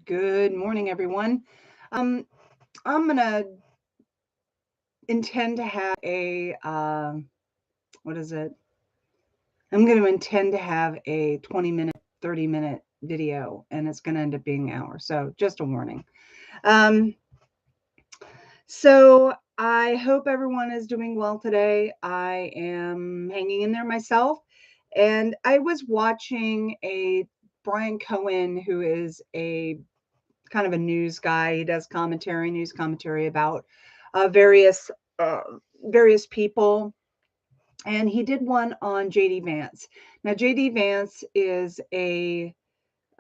Good morning, everyone. Um, I'm gonna intend to have what is it? I'm gonna intend to have a 20-minute, 30-minute video, and it's gonna end up being an hour. So just a warning. Um, so I hope everyone is doing well today. I am hanging in there myself, and I was watching a Brian Cohen, who is a kind of a news guy. He does news commentary about various uh, various people, and he did one on JD Vance. Now, JD Vance is a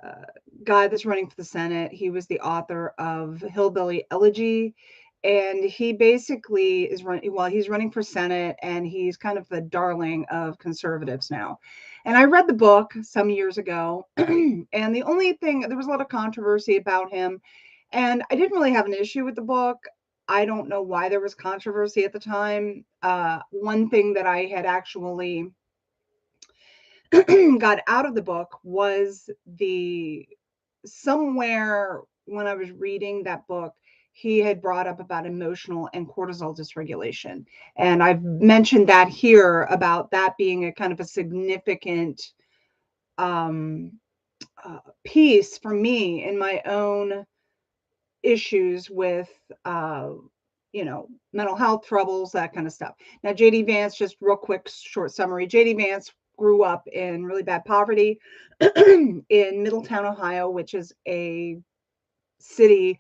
uh, guy that's running for the Senate. He was the author of Hillbilly Elegy, and he basically is running. Well, he's running for Senate, and he's kind of the darling of conservatives now. And I read the book some years ago, and the only thing, there was a lot of controversy about him, and I didn't really have an issue with the book. I don't know why there was controversy at the time. One thing that I had actually got out of the book was the somewhere when I was reading that book, he had brought up about emotional and cortisol dysregulation. And I've mentioned that here about that being a kind of a significant um, piece for me in my own issues with, mental health troubles, that kind of stuff. Now, JD Vance, just real quick, short summary. JD Vance grew up in really bad poverty in Middletown, Ohio, which is a city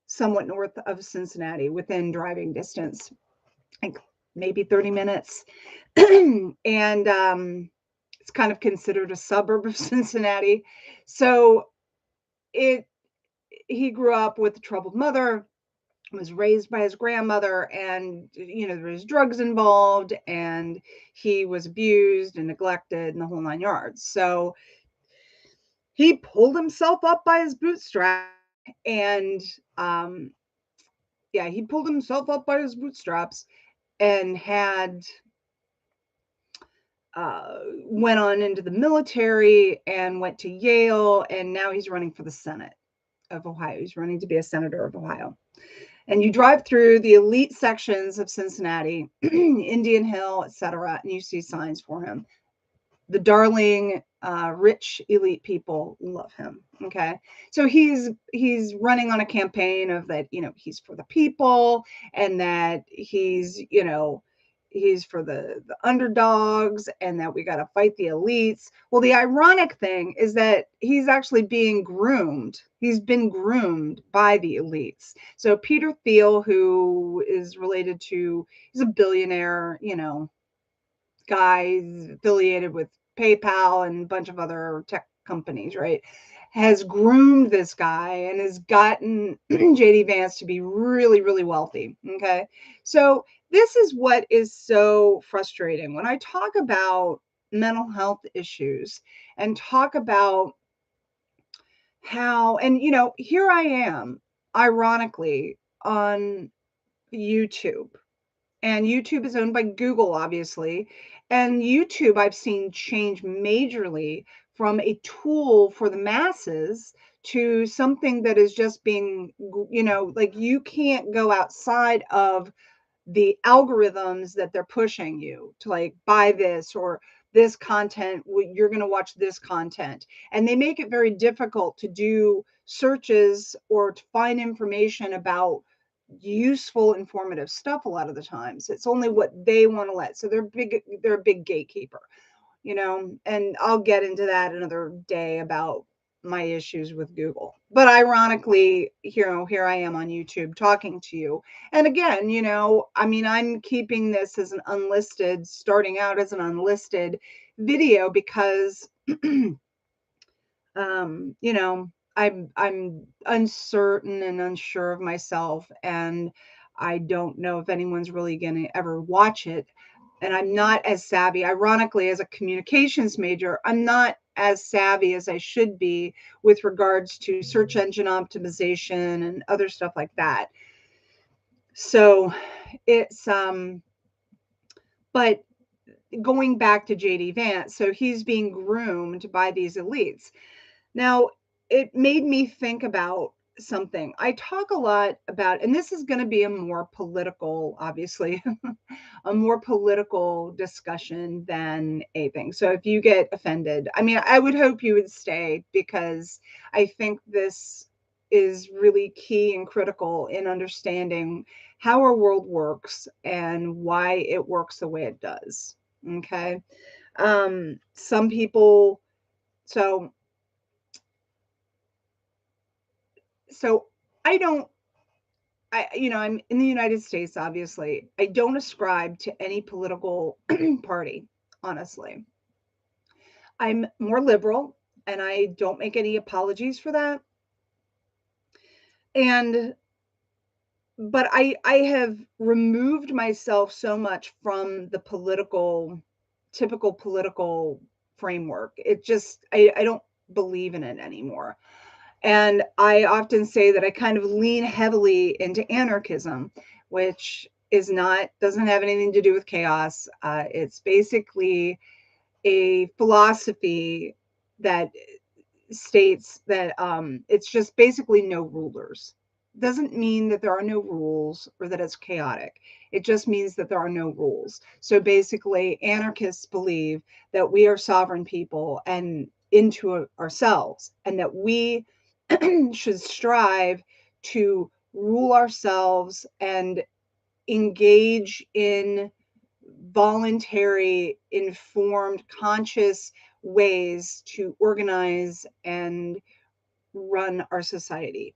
somewhat north of Cincinnati, within driving distance, like maybe 30 minutes. And it's kind of considered a suburb of Cincinnati. So it he grew up with a troubled mother, was raised by his grandmother, and there was drugs involved, and he was abused and neglected and the whole nine yards. So he pulled himself up by his bootstraps, and he pulled himself up by his bootstraps and had went on into the military and went to Yale, and now he's running for the Senate of Ohio. He's running to be a senator of Ohio. And you drive through the elite sections of Cincinnati, Indian Hill, etc., and you see signs for him. The darling, rich, elite people love him. Okay, so he's running on a campaign of that. He's for the people, and that he's for the underdogs, and that we got to fight the elites. Well, the ironic thing is that he's actually being groomed. He's been groomed by the elites. So Peter Thiel, who is related to, he's a billionaire, guy affiliated with PayPal and a bunch of other tech companies, right? Has groomed this guy and has gotten JD Vance to be really, really wealthy. Okay. So this is what is so frustrating when I talk about mental health issues and talk about how, and here I am, ironically, on YouTube. And YouTube is owned by Google, obviously. And YouTube, I've seen change majorly from a tool for the masses to something that is just being, like, you can't go outside of the algorithms that they're pushing you to, like, buy this or this content, you're going to watch this content. And they make it very difficult to do searches or to find information about useful, informative stuff. A lot of the times it's only what they want to let. So they're a big gatekeeper, and I'll get into that another day about my issues with Google. But ironically, here I am on YouTube talking to you. And again, I'm keeping this as an unlisted, starting out as an unlisted video because I'm uncertain and unsure of myself, and I don't know if anyone's really going to ever watch it. And I'm not as savvy. Ironically, as a communications major, I'm not as savvy as I should be with regards to search engine optimization and other stuff like that. So it's but going back to JD Vance, so he's being groomed by these elites. Now, it made me think about something. I talk a lot about, and this is going to be a more political, obviously, a more political discussion than anything. So if you get offended, I mean, I would hope you would stay, because I think this is really key and critical in understanding how our world works and why it works the way it does. Okay. Some people, so so I don't, I'm in the United States, obviously. I don't ascribe to any political party, honestly. I'm more liberal, and I don't make any apologies for that. And but I have removed myself so much from the typical political framework. It just, I don't believe in it anymore. And I often say that I kind of lean heavily into anarchism, which doesn't have anything to do with chaos. It's basically a philosophy that states that it's just basically no rulers. Doesn't mean that there are no rules or that it's chaotic. It just means that there are no rules. So basically, anarchists believe that we are sovereign people and into ourselves, and that we should strive to rule ourselves and engage in voluntary, informed, conscious ways to organize and run our society.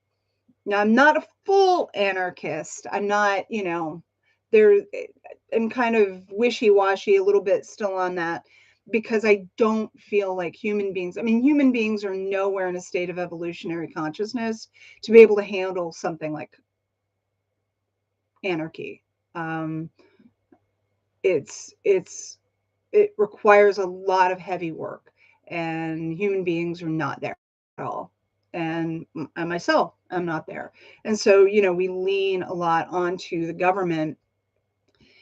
Now, I'm not a full anarchist. I'm not, there, I'm kind of wishy washy a little bit still on that, because I don't feel like human beings are nowhere in a state of evolutionary consciousness to be able to handle something like anarchy. Um, it requires a lot of heavy work, and human beings are not there at all. And I myself, I'm not there. And so, we lean a lot onto the government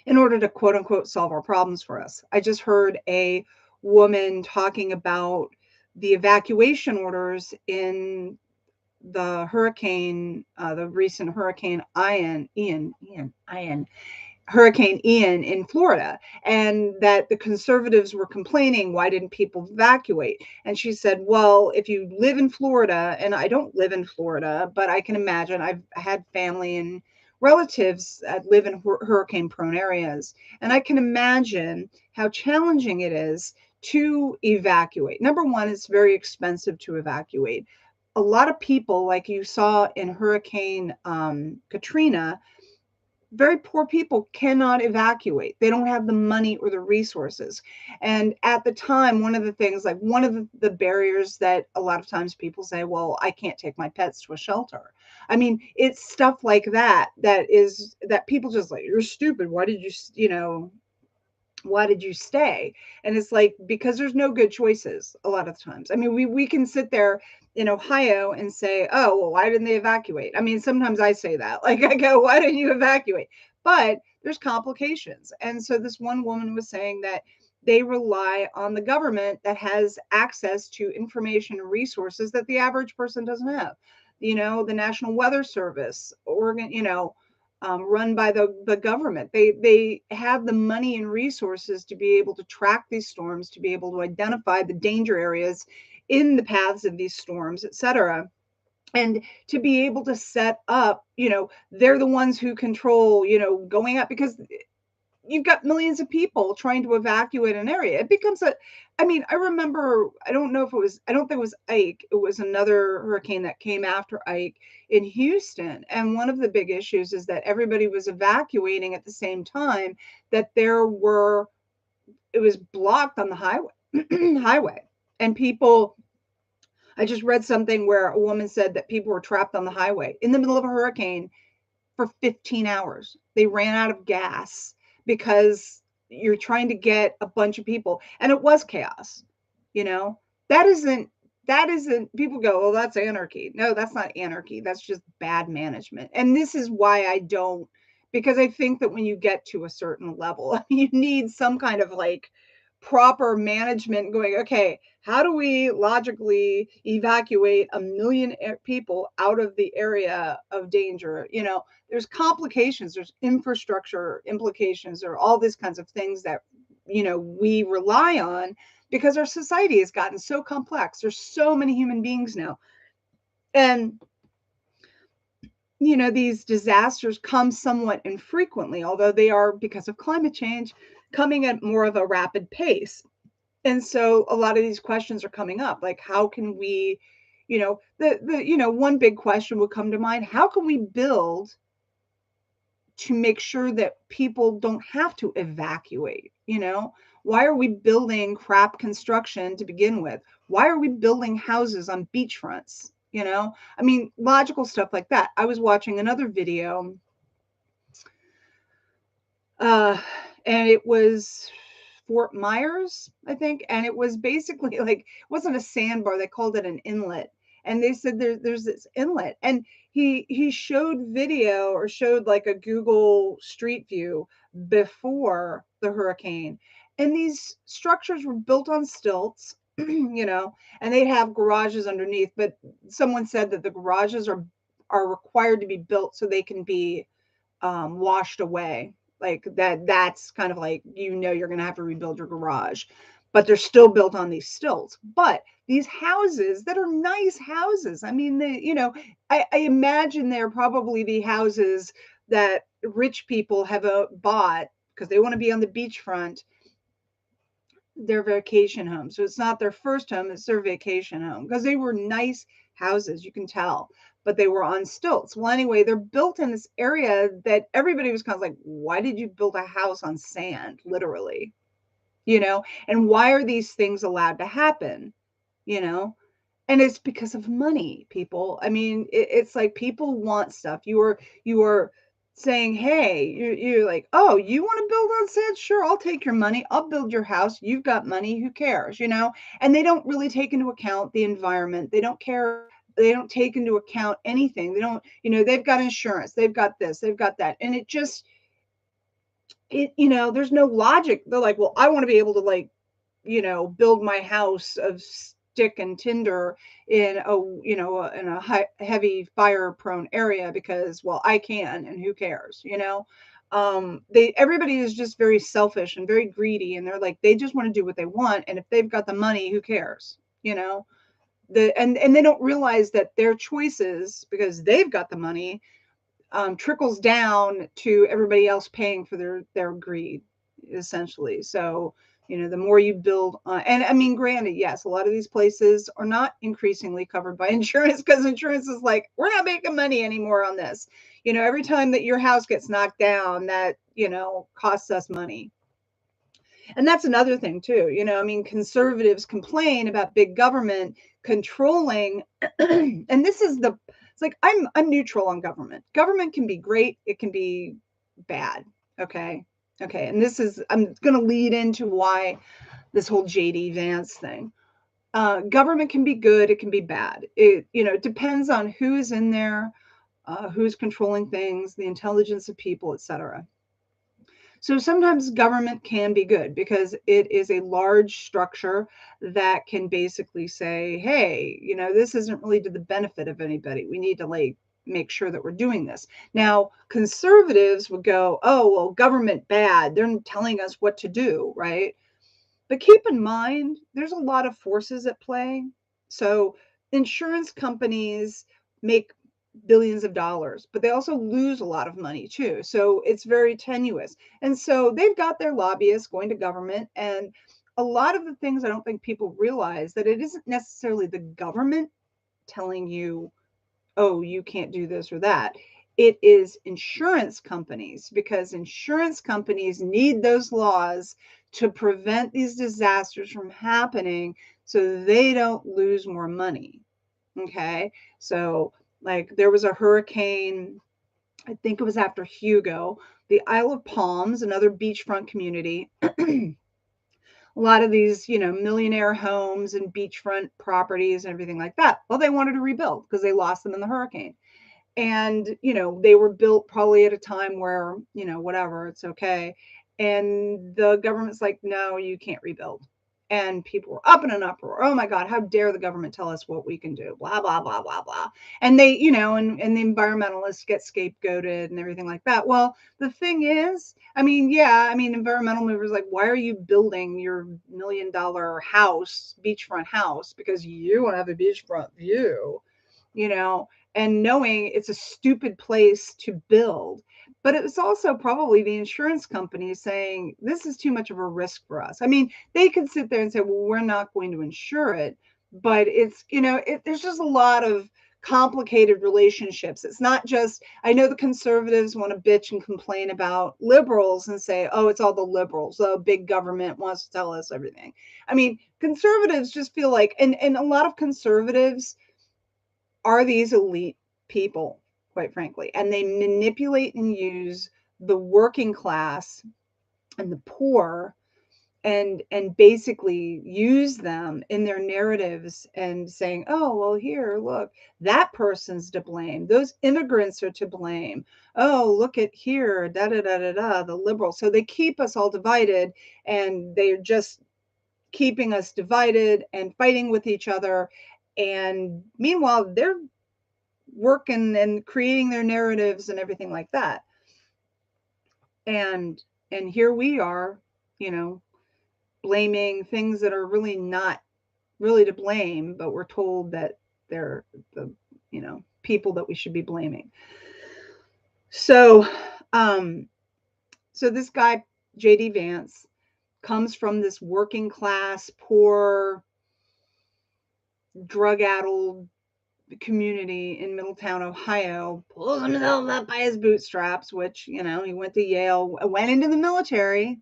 in order to quote unquote solve our problems for us. I just heard a woman talking about the evacuation orders in the recent Hurricane Ian in Florida, and that the conservatives were complaining, why didn't people evacuate? And she said, well, if you live in Florida, and I don't live in Florida, but I can imagine, I've had family and relatives that live in hurricane prone areas, and I can imagine how challenging it is to evacuate. Number one, it's very expensive to evacuate. A lot of people, like you saw in Hurricane Katrina, very poor people cannot evacuate. They don't have the money or the resources. And at the time, one of the barriers that a lot of times people say, well, I can't take my pets to a shelter. I mean, it's stuff like that people just like, you're stupid. Why did you stay? And it's like, because there's no good choices a lot of times. I mean, we can sit there in Ohio and say, oh, well, why didn't they evacuate? I mean, sometimes I say that, like, I go, why didn't you evacuate? But there's complications. And so this one woman was saying that they rely on the government that has access to information and resources that the average person doesn't have. The National Weather Service, run by the government. They have the money and resources to be able to track these storms, to be able to identify the danger areas in the paths of these storms, etc. And to be able to set up, they're the ones who control, going up, because you've got millions of people trying to evacuate an area. It becomes I remember, I don't think it was Ike. It was another hurricane that came after Ike in Houston. And one of the big issues is that everybody was evacuating at the same time, that it was blocked on the highway. And I just read something where a woman said that people were trapped on the highway in the middle of a hurricane for 15 hours. They ran out of gas because you're trying to get a bunch of people, and it was chaos. You know, that isn't people go, "Oh, that's anarchy." No, that's not anarchy. That's just bad management. And this is why I don't, because I think that when you get to a certain level, you need some kind of, like, proper management going, okay, how do we logically evacuate a million people out of the area of danger? There's complications, there's infrastructure implications, there are all these kinds of things that, we rely on because our society has gotten so complex. There's so many human beings now. And these disasters come somewhat infrequently, although they are, because of climate change, coming at more of a rapid pace. And so a lot of these questions are coming up, like how can we, one big question will come to mind, how can we build to make sure that people don't have to evacuate? Why are we building crap construction to begin with? Why are we building houses on beachfronts? I mean, logical stuff like that. I was watching another video, uh, and it was Fort Myers, I think, and it was basically like, it wasn't a sandbar, they called it an inlet. And they said there's this inlet, and he showed video, or showed like a Google Street View before the hurricane. And these structures were built on stilts, and they have garages underneath, but someone said that the garages are required to be built so they can be washed away. Like that's kind of like, you're going to have to rebuild your garage, but they're still built on these stilts. But these houses that are nice houses, I mean, I imagine they're probably the houses that rich people have bought because they want to be on the beachfront, their vacation home. So it's not their first home, it's their vacation home, because they were nice houses, you can tell, but they were on stilts. Well, anyway, they're built in this area that everybody was kind of like, why did you build a house on sand, literally? And why are these things allowed to happen? You know, and it's because of money, people. I mean, it's like people want stuff. You are saying, hey, you're like, oh, you want to build on sand? Sure, I'll take your money. I'll build your house. You've got money. Who cares? And they don't really take into account the environment. They don't care. They don't take into account anything. They don't, they've got insurance. They've got this. They've got that. And there's no logic. They're like, well, I want to be able to, like, build my house of stick and tinder in a heavy fire prone area because, well, I can, and who cares? Everybody is just very selfish and very greedy, and they're like, they just want to do what they want, and if they've got the money, who cares? And they don't realize that their choices, because they've got the money, trickles down to everybody else paying for their greed, essentially. So, the more you build on, and I mean, granted, yes, a lot of these places are not increasingly covered by insurance, because insurance is like, we're not making money anymore on this. Every time that your house gets knocked down, that, costs us money. And that's another thing too. I mean, conservatives complain about big government controlling, and this is it's like, I'm neutral on government. Government can be great, it can be bad. Okay. And I'm going to lead into why this whole JD Vance thing. Government can be good, it can be bad. It depends on who's in there, who's controlling things, the intelligence of people, etc. So sometimes government can be good because it is a large structure that can basically say, hey, this isn't really to the benefit of anybody. We need to make sure that we're doing this. Now, conservatives would go, oh, well, government bad. They're telling us what to do, right? But keep in mind, there's a lot of forces at play. So insurance companies make billions of dollars, but they also lose a lot of money too. So it's very tenuous. And so they've got their lobbyists going to government. And a lot of the things, I don't think people realize that it isn't necessarily the government telling you, oh, you can't do this or that. It is insurance companies, because insurance companies need those laws to prevent these disasters from happening so they don't lose more money. Okay. So, like, there was a hurricane, I think it was after Hugo, the Isle of Palms, another beachfront community. A lot of these, millionaire homes and beachfront properties and everything like that. Well, they wanted to rebuild because they lost them in the hurricane. And, they were built probably at a time where, whatever, it's okay. And the government's like, no, you can't rebuild. And people were up in an uproar. Oh my God, how dare the government tell us what we can do? Blah, blah, blah, blah, blah. And they, and the environmentalists get scapegoated and everything like that. Well, the thing is, environmental movers like, why are you building your $1 million house, beachfront house? Because you want to have a beachfront view, you know, and knowing it's a stupid place to build. But it was also probably the insurance company saying, this is too much of a risk for us. I mean, they could sit there and say, well, we're not going to insure it. But it's, there's just a lot of complicated relationships. It's not just, I know the conservatives want to bitch and complain about liberals and say, oh, it's all the liberals. Oh, big government wants to tell us everything. I mean, conservatives just feel like, and a lot of conservatives are these elite people, quite frankly, and they manipulate and use the working class and the poor and basically use them in their narratives and saying, oh, well, here, look, that person's to blame, those immigrants are to blame, oh, look at here, da da da da da, the liberals. So they keep us all divided, and they're just keeping us divided and fighting with each other. And meanwhile, they're working and creating their narratives and everything like that. And here we are, you know, blaming things that are really not really to blame, but we're told that they're the, people that we should be blaming. So, so this guy, JD Vance, comes from this working class, poor, drug addled community in Middletown, Ohio, pulls himself up by his bootstraps, which, he went to Yale, went into the military.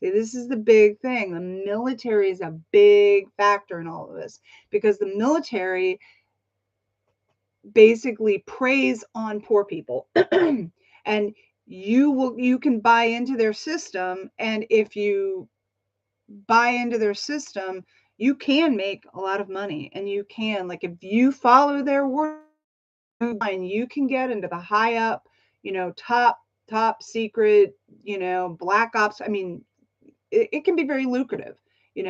See, this is the big thing. The military is a big factor in all of this, because the military basically preys on poor people. And you can buy into their system, and if you buy into their system, you can make a lot of money, and you can, like, if you follow their word, you can get into the high up, top secret, black ops. I mean, it can be very lucrative. You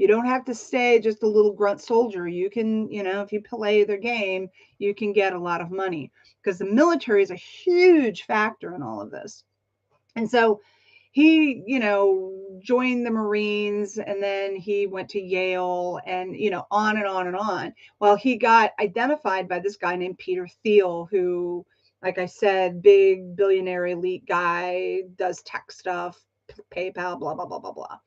don't have to stay just a little grunt soldier. You can, if you play their game, you can get a lot of money, because the military is a huge factor in all of this. And so he, joined the Marines, and then he went to Yale, and, on and on and on. Well, he got identified by this guy named Peter Thiel, who, like I said, big billionaire elite guy, does tech stuff, PayPal, blah, blah, blah, blah, blah.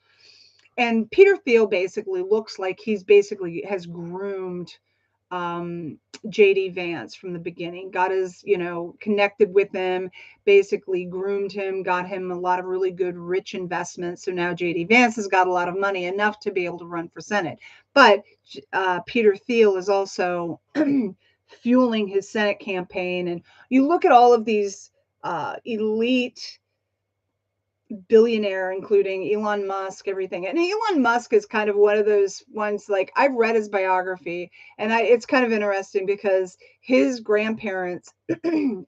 And Peter Thiel basically looks like he's basically has groomed JD Vance from the beginning, got his, connected with him, basically groomed him, got him a lot of really good, rich investments. So now JD Vance has got a lot of money, enough to be able to run for Senate. But Peter Thiel is also fueling his Senate campaign. And you look at all of these elite billionaire, including Elon Musk, everything. And Elon Musk is kind of one of those ones, like, I've read his biography, and it's kind of interesting because his grandparents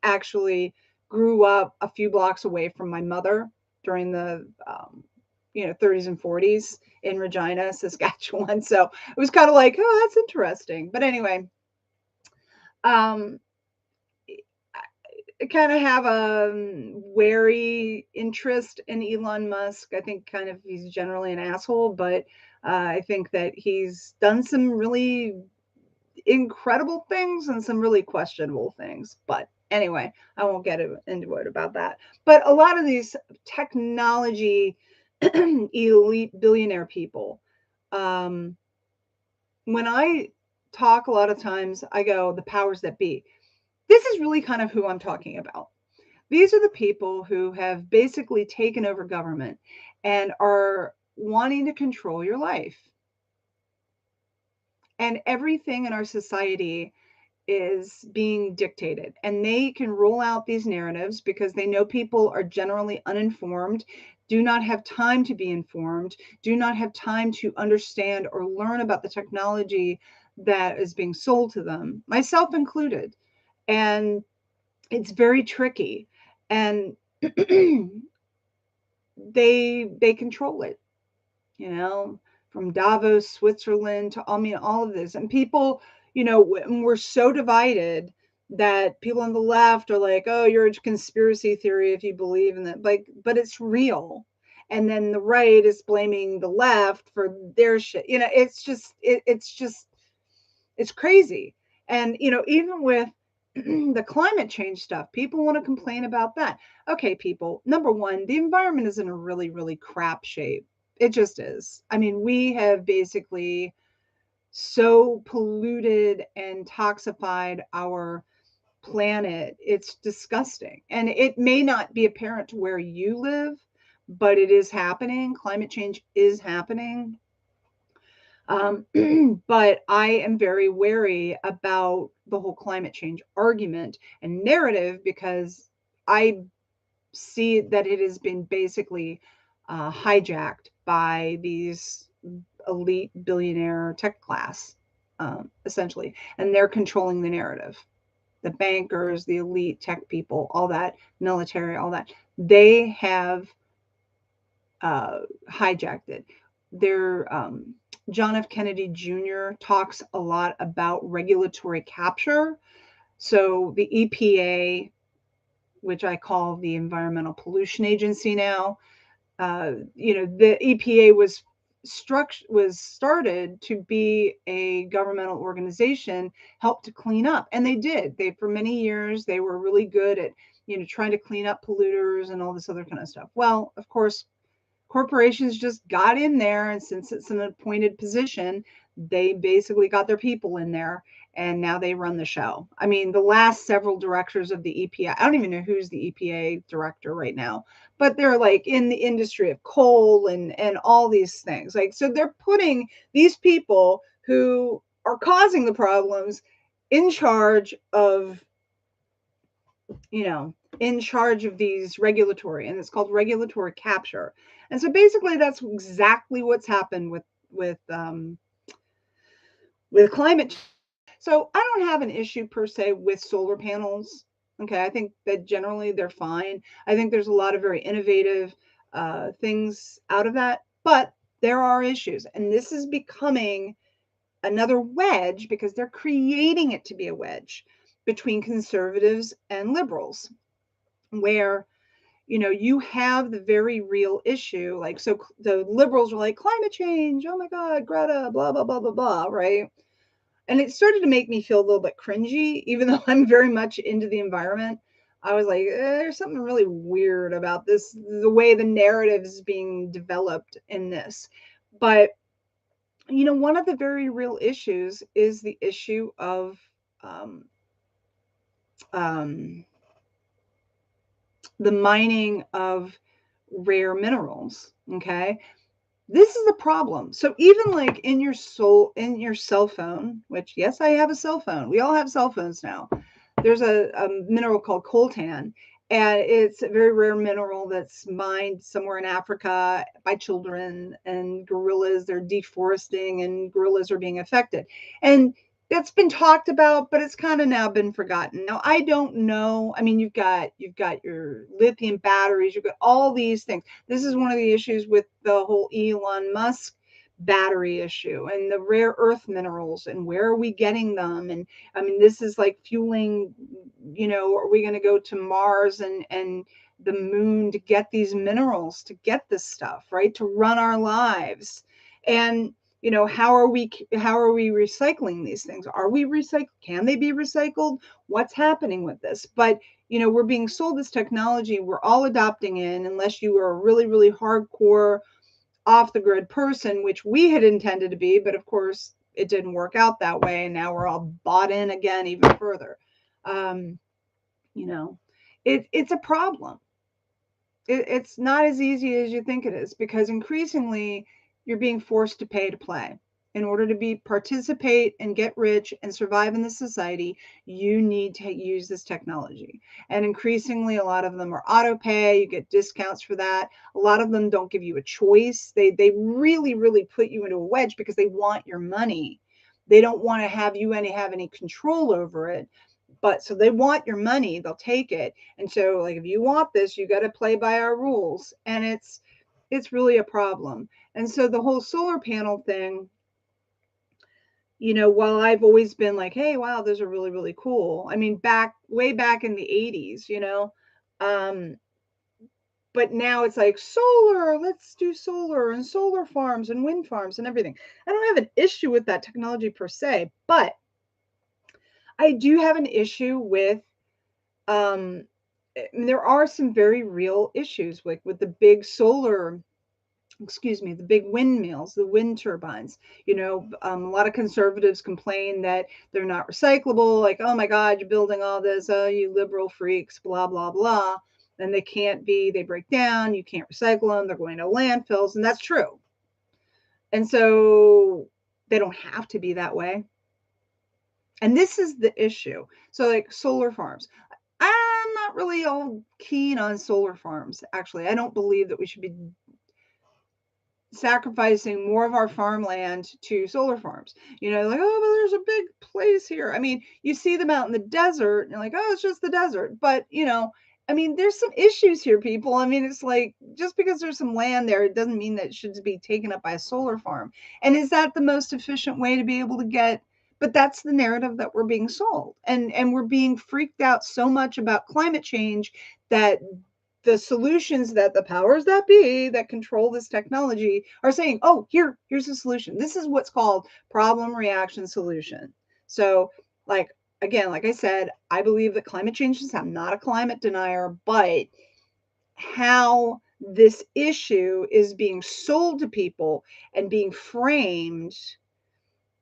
actually grew up a few blocks away from my mother during the 30s and 40s in Regina, Saskatchewan. So it was kind of like, oh, that's interesting. But anyway, um, kind of have a wary interest in Elon Musk. I think kind of he's generally an asshole, but I think that he's done some really incredible things and some really questionable things. But anyway, I won't get into it about that. But a lot of these technology elite billionaire people, when I talk a lot of times, I go, the powers that be. This is really kind of who I'm talking about. These are the people who have basically taken over government and are wanting to control your life. And everything in our society is being dictated. And they can roll out these narratives because they know people are generally uninformed, do not have time to be informed, do not have time to understand or learn about the technology that is being sold to them, myself included. And it's very tricky. And they control it, you know, from Davos, Switzerland to, I mean, all of this. And people, you know, we're so divided that people on the left are like, oh, you're a conspiracy theory if you believe in that. Like, but it's real. And then the right is blaming the left for their shit. You know, it's crazy. And, you know, even with the climate change stuff, people want to complain about that. Okay, people, number one, the environment is in a really, really crap shape. It just is. I mean, we have basically so polluted and toxified our planet. It's disgusting. And it may not be apparent to where you live, but it is happening. Climate change is happening. Um, but I am very wary about the whole climate change argument and narrative because I see that it has been basically hijacked by these elite billionaire tech class, essentially, and they're controlling the narrative. The bankers, the elite tech people, all that, military, all that, they have hijacked it. Their John F. Kennedy Jr. talks a lot about regulatory capture. So the EPA, which I call the Environmental Pollution Agency now, you know, the EPA was started to be a governmental organization, helped to clean up, and they did. They for many years they were really good at, you know, trying to clean up polluters and all this other kind of stuff. Well, of course, corporations just got in there, and since it's an appointed position, they basically got their people in there, and now they run the show. I mean, the last several directors of the EPA, I don't even know who's the EPA director right now, but they're like in the industry of coal and all these things. Like, so they're putting these people who are causing the problems in charge of, you know, in charge of these regulatory, and it's called regulatory capture. And so basically that's exactly what's happened with climate. So I don't have an issue per se with solar panels. Okay, I think that generally they're fine. I think there's a lot of very innovative things out of that, but there are issues, and this is becoming another wedge because they're creating it to be a wedge between conservatives and liberals, where, you know, you have the very real issue. Like, so the liberals are like, climate change, oh my God, Greta, blah, blah, blah, blah, blah, right? And it started to make me feel a little bit cringy, even though I'm very much into the environment. I was like, there's something really weird about this, the way the narrative is being developed in this. But, you know, one of the very real issues is the issue of um, um, the mining of rare minerals. Okay. This is the problem. So even like in your cell phone, which, yes, I have a cell phone. We all have cell phones now. There's a mineral called coltan, and it's a very rare mineral that's mined somewhere in Africa by children and gorillas. They're deforesting, and gorillas are being affected. And that's been talked about, but it's kind of now been forgotten. Now I don't know. I mean, you've got your lithium batteries, you've got all these things. This is one of the issues with the whole Elon Musk battery issue and the rare earth minerals, and where are we getting them? And I mean, this is like fueling, you know, are we going to go to Mars and the moon to get these minerals, to get this stuff, right? To run our lives. And, you know, how are we recycling these things? Are we recycled? Can they be recycled? What's happening with this? But, you know, we're being sold this technology, we're all adopting in, unless you are a really, really hardcore off the grid person, which we had intended to be, but of course it didn't work out that way. And now we're all bought in again, even further. Um, you know, it's a problem. It's not as easy as you think it is, because increasingly you're being forced to pay to play. In order to be participate and get rich and survive in the society, you need to use this technology. And increasingly, a lot of them are auto pay. You get discounts for that. A lot of them don't give you a choice. They really, really put you into a wedge because they want your money. They don't want to have you have any control over it. But so they want your money, they'll take it. And so, like, if you want this, you got to play by our rules. And it's, It's really a problem. And so the whole solar panel thing, while I've always been like, hey, wow, those are really, really cool. I mean, way back in the 80s, um, but now it's like solar, let's do solar and solar farms and wind farms and everything. I don't have an issue with that technology per se, but I do have an issue with, there are some very real issues with the big solar, excuse me, the big windmills, the wind turbines. A lot of conservatives complain that they're not recyclable. Like, oh my God, you're building all this, oh, you liberal freaks, blah, blah, blah. And they can't be, they break down, you can't recycle them, they're going to landfills. And that's true. And so they don't have to be that way. And this is the issue. So, like solar farms, I'm not really all keen on solar farms. Actually, I don't believe that we should be sacrificing more of our farmland to solar farms. Like, oh, but there's a big place here. I mean, you see them out in the desert, and you're like, oh, it's just the desert. But, I mean, there's some issues here, people. I mean, it's like just because there's some land there, it doesn't mean that it should be taken up by a solar farm. And is that the most efficient way to be able to get? But that's the narrative that we're being sold. And we're being freaked out so much about climate change that the solutions that the powers that be that control this technology are saying, oh, here's a solution. This is what's called problem, reaction, solution. So, like, again, like I said, I believe that climate change is, I'm not a climate denier, but how this issue is being sold to people and being framed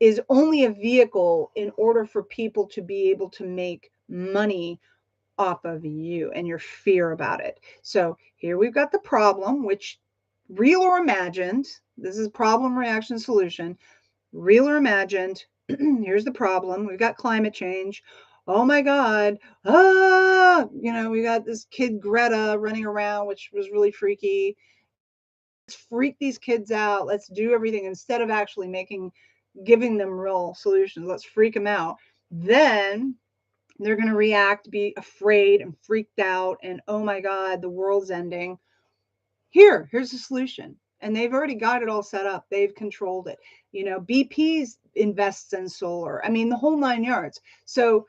is only a vehicle in order for people to be able to make money off of you and your fear about it. So here we've got the problem, which real or imagined, this is problem, reaction, solution, real or imagined. Here's the problem. We've got climate change. Oh my God. We got this kid Greta running around, which was really freaky. Let's freak these kids out. Let's do everything instead of actually giving them real solutions. Let's freak them out. Then they're going to react, be afraid and freaked out, and oh my God, the world's ending. Here's the solution. And they've already got it all set up. They've controlled it. BP's invests in solar. I mean, the whole 9 yards. So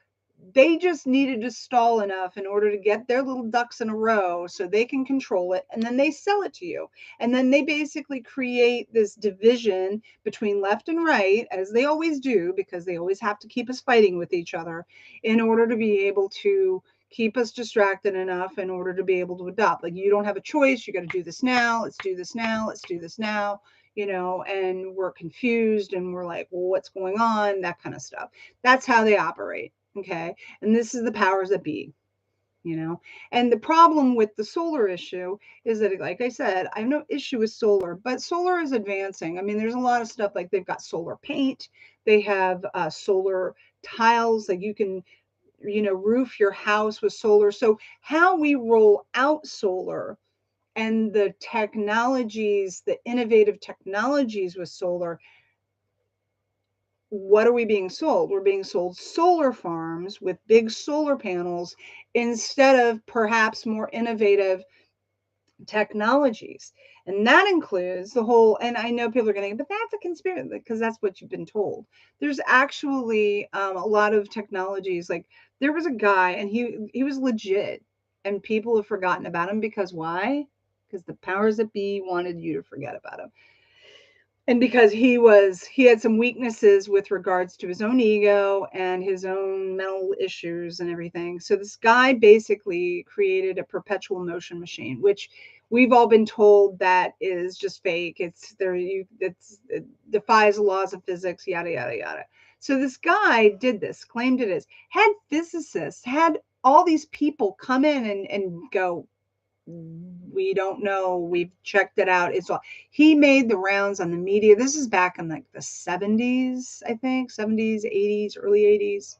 they just needed to stall enough in order to get their little ducks in a row so they can control it, and then they sell it to you. And then they basically create this division between left and right, as they always do, because they always have to keep us fighting with each other in order to be able to keep us distracted enough in order to be able to adopt. Like, you don't have a choice. You got to do this now. Let's do this now. Let's do this now. And we're confused and we're like, well, what's going on? That kind of stuff. That's how they operate. Okay. And this is the powers that be, and the problem with the solar issue is that, like I said, I have no issue with solar, but solar is advancing. I mean, there's a lot of stuff, like they've got solar paint, they have solar tiles, like you can, roof your house with solar. So how we roll out solar and the technologies, the innovative technologies with solar, what are we being sold? We're being sold solar farms with big solar panels instead of perhaps more innovative technologies. And that includes the whole, and I know people are going to, but that's a conspiracy, because that's what you've been told. There's actually a lot of technologies. Like, there was a guy, and he was legit, and people have forgotten about him. Because why? Because the powers that be wanted you to forget about him. And because he had some weaknesses with regards to his own ego and his own mental issues and everything. So this guy basically created a perpetual motion machine, which we've all been told that is just fake. It defies the laws of physics, yada yada yada. So this guy did this, claimed it is, had physicists, had all these people come in and go, we don't know, we've checked it out, it's all. He made the rounds on the media. This is back in like the 70s, I think, 70s, 80s, early 80s.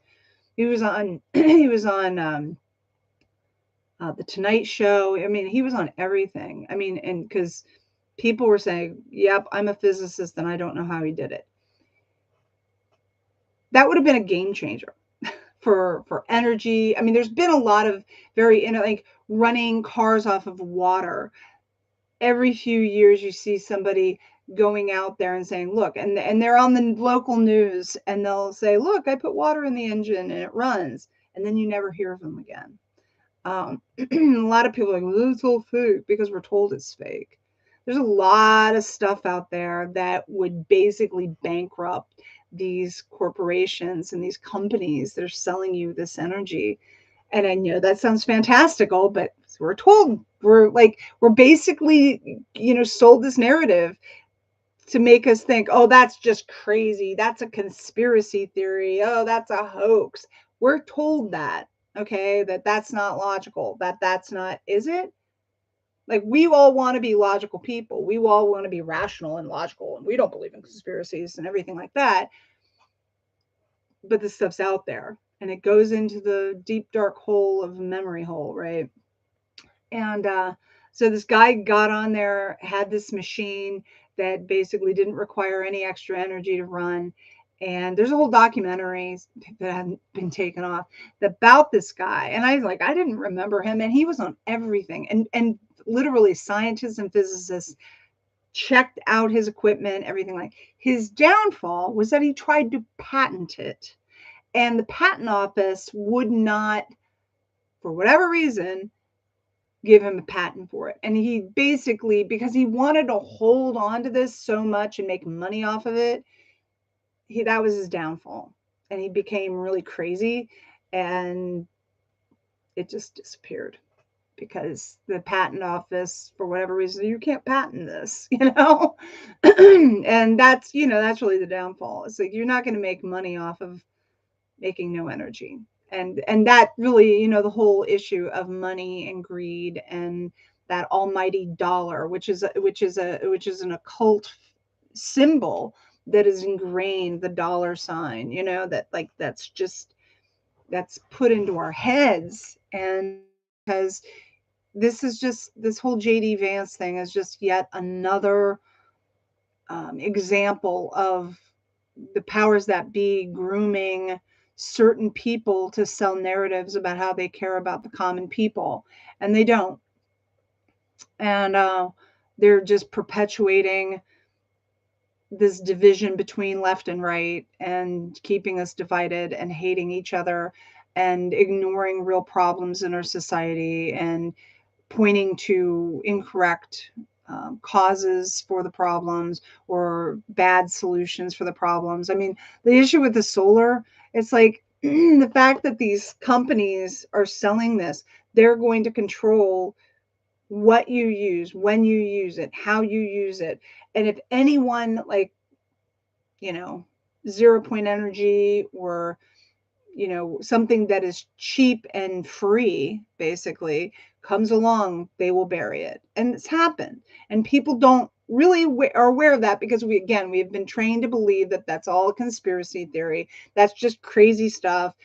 He was on the Tonight Show. I mean, he was on everything. I mean, and because people were saying, yep, I'm a physicist and I don't know how he did it. That would have been a game changer for energy. I mean, there's been a lot of like running cars off of water. every few years you see somebody going out there and saying, look, and they're on the local news and they'll say, look, I put water in the engine and it runs. And then you never hear of them again. A lot of people are like, well, it's all fake because we're told it's fake. There's a lot of stuff out there that would basically bankrupt these corporations and these companies that are selling you this energy. And I know that sounds fantastical, but we're told we're basically, sold this narrative to make us think, oh, that's just crazy. That's a conspiracy theory. Oh, that's a hoax. We're told that, okay, that's not logical, that's not, is it? Like, we all want to be logical people. We all want to be rational and logical, and we don't believe in conspiracies and everything like that. But this stuff's out there and it goes into the deep, dark hole of a memory hole, right? And so this guy got on there, had this machine that basically didn't require any extra energy to run. And there's a whole documentary that hadn't been taken off about this guy. And I didn't remember him. And he was on everything. And literally scientists and physicists checked out his equipment, everything. Like, his downfall was that he tried to patent it. And the patent office would not, for whatever reason, give him a patent for it. And he basically, because he wanted to hold on to this so much and make money off of it, that was his downfall. And he became really crazy and it just disappeared because the patent office, for whatever reason, you can't patent this, and that's really the downfall. It's like, you're not going to make money off of making no energy. And that really, the whole issue of money and greed and that almighty dollar, which is an occult symbol that is ingrained, the dollar sign, that's put into our heads. And because this whole JD Vance thing is just yet another example of the powers that be grooming certain people to sell narratives about how they care about the common people, and they don't. And they're just perpetuating this division between left and right and keeping us divided and hating each other and ignoring real problems in our society and pointing to incorrect causes for the problems or bad solutions for the problems. I mean, the issue with the solar, it's like the fact that these companies are selling this, they're going to control what you use, when you use it, how you use it. And if anyone, like, 0 point energy or something that is cheap and free, basically, comes along, they will bury it. And it's happened. And people don't really are aware of that because we have been trained to believe that that's all a conspiracy theory. That's just crazy stuff.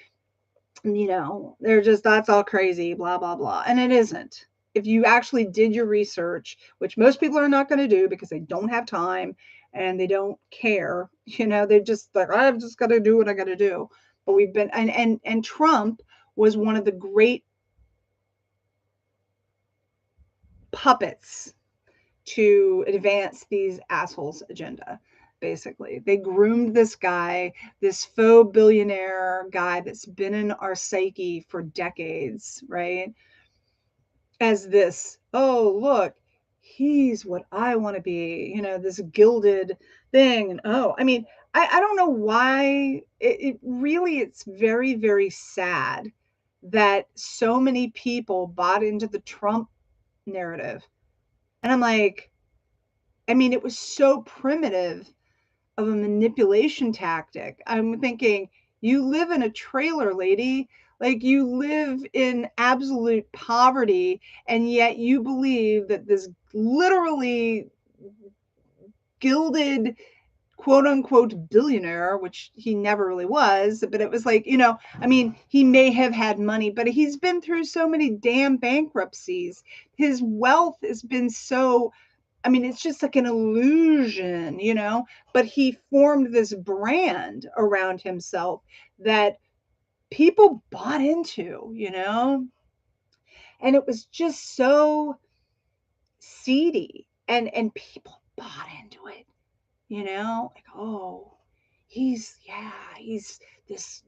That's all crazy, blah, blah, blah. And it isn't. If you actually did your research, which most people are not going to do because they don't have time and they don't care, they're just like, I've just got to do what I got to do. But we've been, and Trump was one of the great puppets to advance these assholes' agenda. Basically, they groomed this guy, this faux billionaire guy that's been in our psyche for decades, right? As this, oh, look, he's what I want to be, this gilded thing. And I don't know why it really, it's very, very sad that so many people bought into the Trump narrative. And I'm like, it was so primitive of a manipulation tactic. I'm thinking, you live in a trailer, lady. Like, you live in absolute poverty, and yet you believe that this literally gilded, quote unquote, billionaire, which he never really was, but it was like, he may have had money, but he's been through so many damn bankruptcies. His wealth has been so, it's just like an illusion, but he formed this brand around himself that people bought into, and it was just so seedy. and people bought into it, like, oh, he's this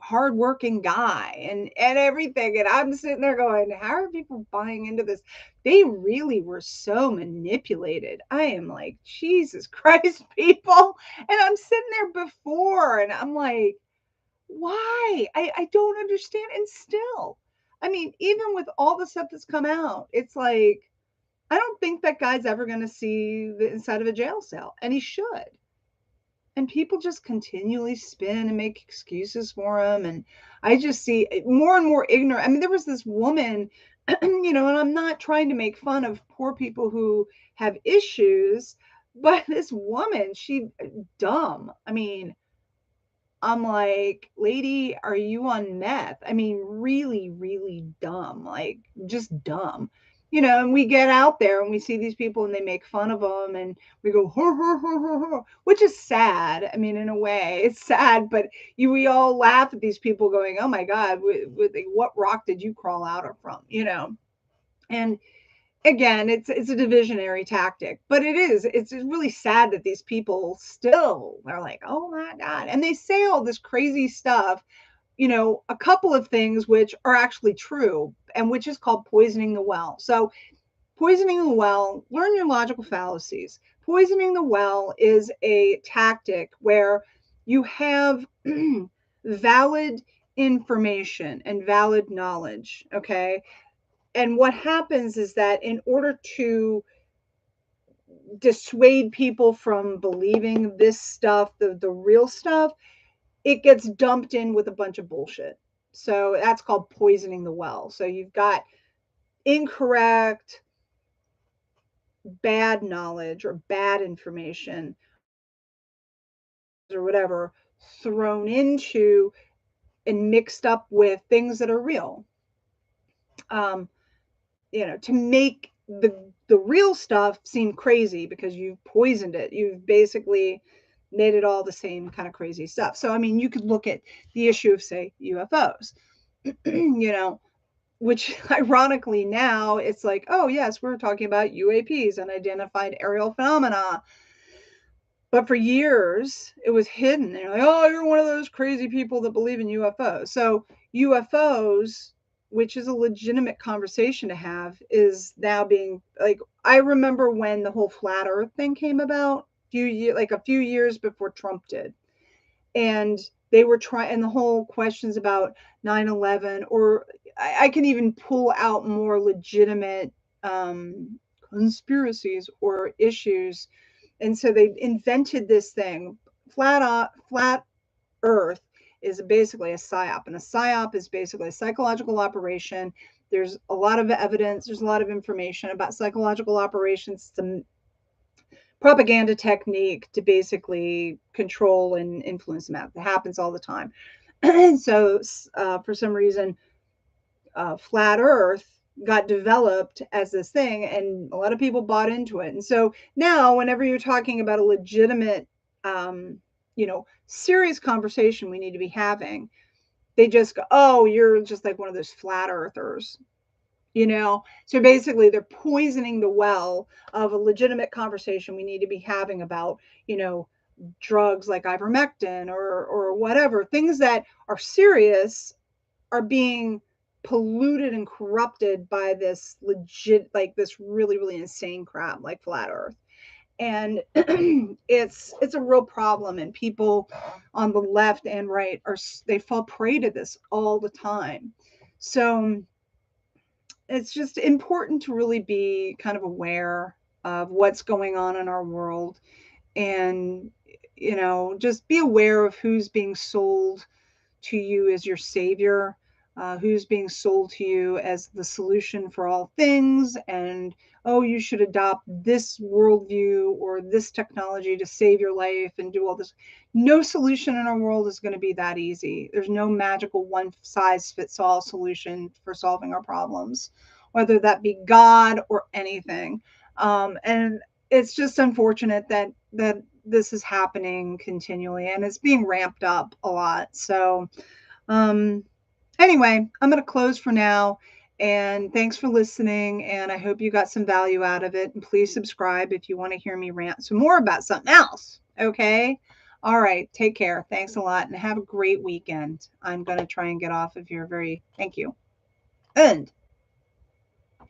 hardworking guy and everything. And I'm sitting there going, how are people buying into this? They really were so manipulated. I am like, Jesus Christ, people. And I'm sitting there before and I'm like, why? I don't understand. And still, I mean, even with all the stuff that's come out, it's like, I don't think that guy's ever going to see the inside of a jail cell, and he should. And people just continually spin and make excuses for him. And I just see more and more ignorant. I mean, there was this woman, and I'm not trying to make fun of poor people who have issues, but this woman, she dumb. I mean, I'm like, lady, are you on meth? I mean, really, really dumb, like just dumb. And we get out there and we see these people and they make fun of them and we go, hur, hur, hur, hur, hur, which is sad. I mean, in a way, it's sad, but we all laugh at these people going, oh my God, what rock did you crawl out of from? And again, it's a divisionary tactic, but it's really sad that these people still are like, oh my God. And they say all this crazy stuff, a couple of things which are actually true and which is called poisoning the well. So poisoning the well, learn your logical fallacies. Poisoning the well is a tactic where you have valid information and valid knowledge. Okay. And what happens is that in order to dissuade people from believing this stuff, the real stuff, it gets dumped in with a bunch of bullshit. So that's called poisoning the well. So you've got incorrect, bad knowledge or bad information or whatever thrown into and mixed up with things that are real. To make the real stuff seem crazy because you've poisoned it. You've basically made it all the same kind of crazy stuff. So I mean, you could look at the issue of, say, UFOs, which ironically now it's like, oh yes, we're talking about UAPs, unidentified aerial phenomena. But for years, it was hidden. They're like, oh, you're one of those crazy people that believe in UFOs. So UFOs, which is a legitimate conversation to have, is now being like, I remember when the whole flat Earth thing came about, a few years before Trump did. And they were trying, and the whole questions about 9/11, or I can even pull out more legitimate conspiracies or issues. And so they invented this thing. Flat Earth is basically a psyop, and a psyop is basically a psychological operation. There's a lot of evidence, there's a lot of information about psychological operations. It's a propaganda technique to basically control and influence the math. It happens all the time. And so for some reason, flat Earth got developed as this thing, and a lot of people bought into it. And so now, whenever you're talking about a legitimate, serious conversation we need to be having, they just go, "Oh, you're just like one of those flat earthers." So basically they're poisoning the well of a legitimate conversation we need to be having about, drugs like ivermectin or whatever. Things that are serious are being polluted and corrupted by this this really, really insane crap like flat earth. And it's a real problem, and people on the left and right they fall prey to this all the time. So it's just important to really be kind of aware of what's going on in our world, and just be aware of who's being sold to you as your savior, who's being sold to you as the solution for all things, and oh, you should adopt this worldview or this technology to save your life and do all this. No solution in our world is going to be that easy. There's no magical one size fits all solution for solving our problems, whether that be God or anything. And it's just unfortunate that this is happening continually, and it's being ramped up a lot. So anyway, I'm going to close for now. And thanks for listening. And I hope you got some value out of it. And please subscribe if you want to hear me rant some more about something else. Okay. All right. Take care. Thanks a lot and have a great weekend. I'm going to try and get off of here thank you. End.